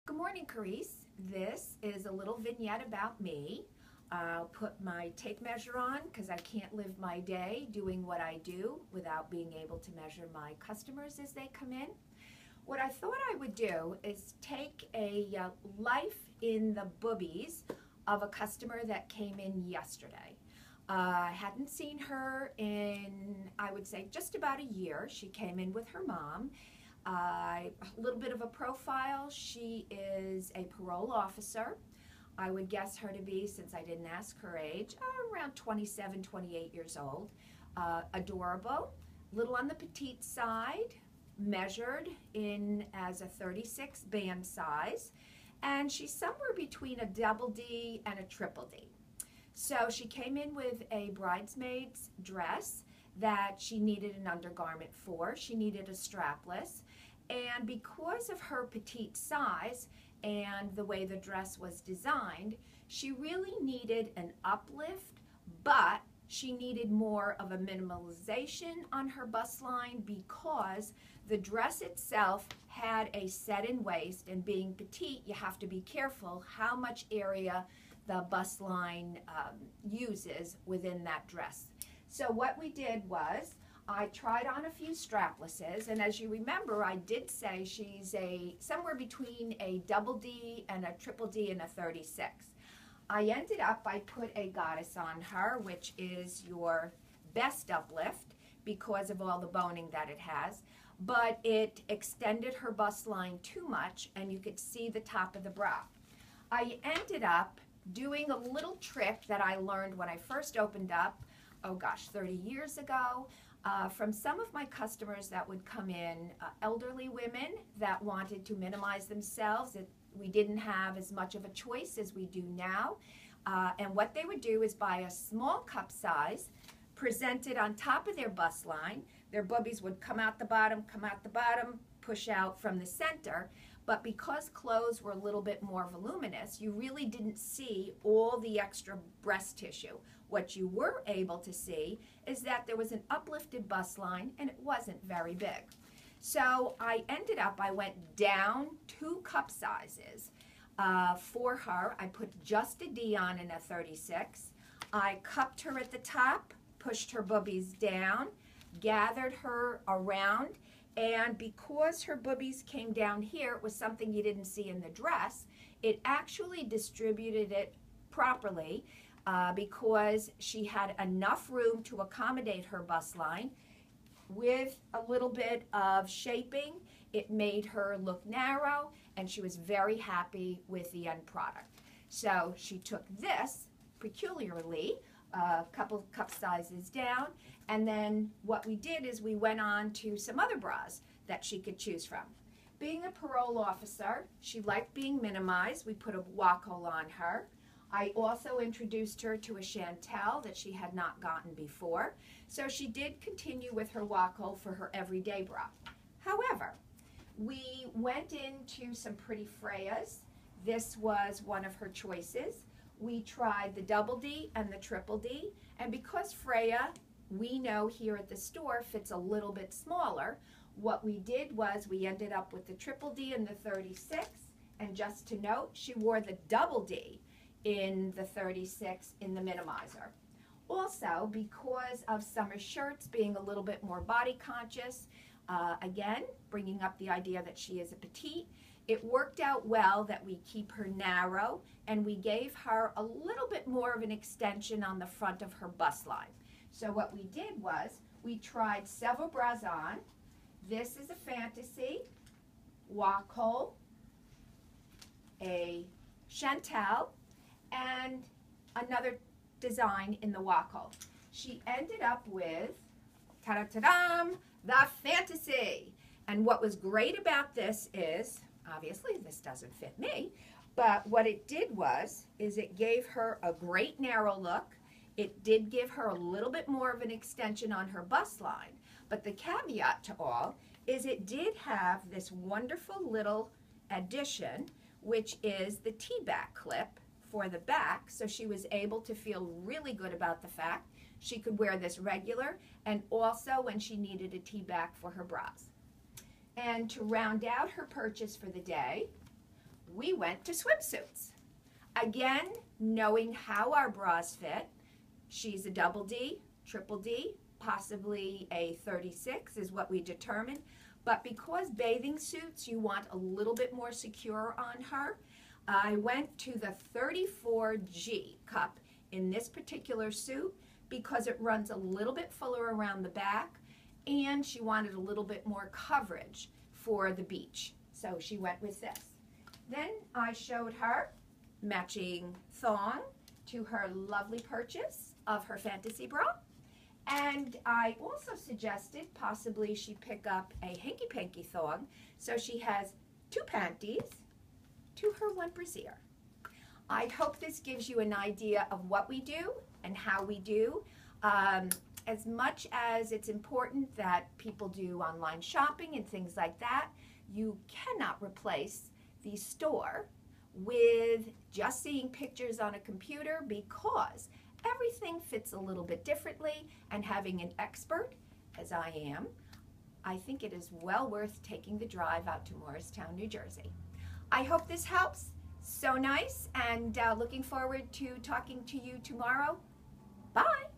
Good morning, Carice. This is a little vignette about me. I'll put my tape measure on because I can't live my day doing what I do without being able to measure my customers as they come in. What I thought I would do is take a life in the boobies of a customer that came in yesterday. I hadn't seen her in, I would say, just about a year. She came in with her mom. A little bit of a profile. She is a parole officer. I would guess her to be, since I didn't ask her age, around 27, 28 years old. Adorable, little on the petite side, measured in as a 36 band size, and she's somewhere between a double D and a triple D. So she came in with a bridesmaid's dress that she needed an undergarment for. She needed a strapless, and because of her petite size and the way the dress was designed, she really needed an uplift, but she needed more of a minimalization on her bust line because the dress itself had a set-in waist, and being petite, you have to be careful how much area the bust line uses within that dress. So what we did was, I tried on a few straplesses, and as you remember, I did say she's somewhere between a double D and a triple D and a 36. I ended up, I put a goddess on her, which is your best uplift because of all the boning that it has, but it extended her bust line too much, and you could see the top of the bra. I ended up doing a little trick that I learned when I first opened up, oh gosh, 30 years ago, from some of my customers that would come in, elderly women that wanted to minimize themselves. We didn't have as much of a choice as we do now. And what they would do is buy a small cup size, present it on top of their bust line. Their boobies would come out the bottom, push out from the center. But because clothes were a little bit more voluminous, you really didn't see all the extra breast tissue. What you were able to see is that there was an uplifted bust line, and it wasn't very big. So I went down 2 cup sizes for her. I put just a D on in a 36. I cupped her at the top, pushed her boobies down, gathered her around, and because her boobies came down here, it was something you didn't see in the dress, it actually distributed it properly because she had enough room to accommodate her bust line. With a little bit of shaping, it made her look narrow, and she was very happy with the end product. So she took this peculiarly a couple cup sizes down, and then what we did is we went on to some other bras that she could choose from. Being a parole officer, she liked being minimized. We put a walk hole on her. I also introduced her to a chantel that she had not gotten before, so she did continue with her walk hole for her everyday bra. However, we went into some pretty Freyas. This was one of her choices. We tried the double D and the triple D, and because Freya, we know here at the store, fits a little bit smaller, what we did was we ended up with the triple D and the 36, and just to note, she wore the double D in the 36 in the minimizer. Also, because of summer shirts being a little bit more body conscious, again, bringing up the idea that she is a petite, it worked out well that we keep her narrow, and we gave her a little bit more of an extension on the front of her bust line. So what we did was we tried several bras on. This is a fantasy, walk hole, a chantel, and another design in the walk hole. She ended up with, ta-da-ta-dam, the fantasy. And what was great about this is, obviously this doesn't fit me, but what it did was, is it gave her a great narrow look. It did give her a little bit more of an extension on her bust line, but the caveat to all is it did have this wonderful little addition, which is the T-back clip for the back, so she was able to feel really good about the fact she could wear this regular and also when she needed a T-back for her bras. And to round out her purchase for the day, we went to swimsuits. Again, knowing how our bras fit, she's a double D, triple D, possibly a 36 is what we determined. But because bathing suits, you want a little bit more secure on her, I went to the 34G cup in this particular suit because it runs a little bit fuller around the back, and she wanted a little bit more coverage for the beach. So she went with this. Then I showed her matching thong to her lovely purchase of her fantasy bra. And I also suggested possibly she pick up a hanky-panky thong so she has 2 panties to her 1 brassiere. I hope this gives you an idea of what we do and how we do. As much as it's important that people do online shopping and things like that, you cannot replace the store with just seeing pictures on a computer, because everything fits a little bit differently, and having an expert, as I am, I think it is well worth taking the drive out to Morristown, New Jersey. I hope this helps. So nice, and looking forward to talking to you tomorrow. Bye.